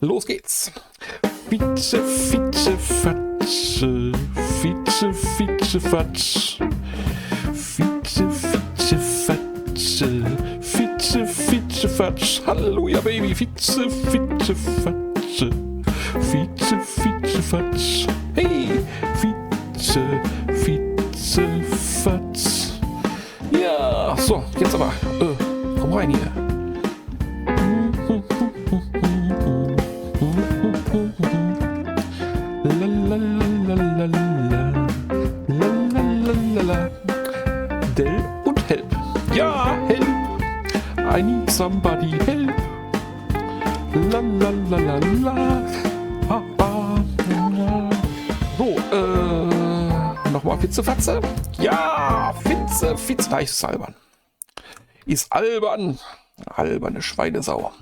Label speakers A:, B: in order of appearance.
A: Los geht's. Fietsche, Fietsche, Fatsche. Fietsche, Fietsche, Fatsch. Fietsche, Fietsche, Fatsche. Fietsche, Fietsche, Fatsch. Halleluja, Baby. Fietsche, Fietsche, Fatsche. Fietsche, Fietsche, Fatsch. Hey, Fietsche, Fietsche, Fatsch. Ja, so, jetzt aber. Komm rein hier. Del und Help. Ja, Help. I need somebody help. La la la la la. Ha, ha. So, nochmal Fitzefatze. Ja, Fitze, da ist es albern. Ist albern. Alberne Schweinesau.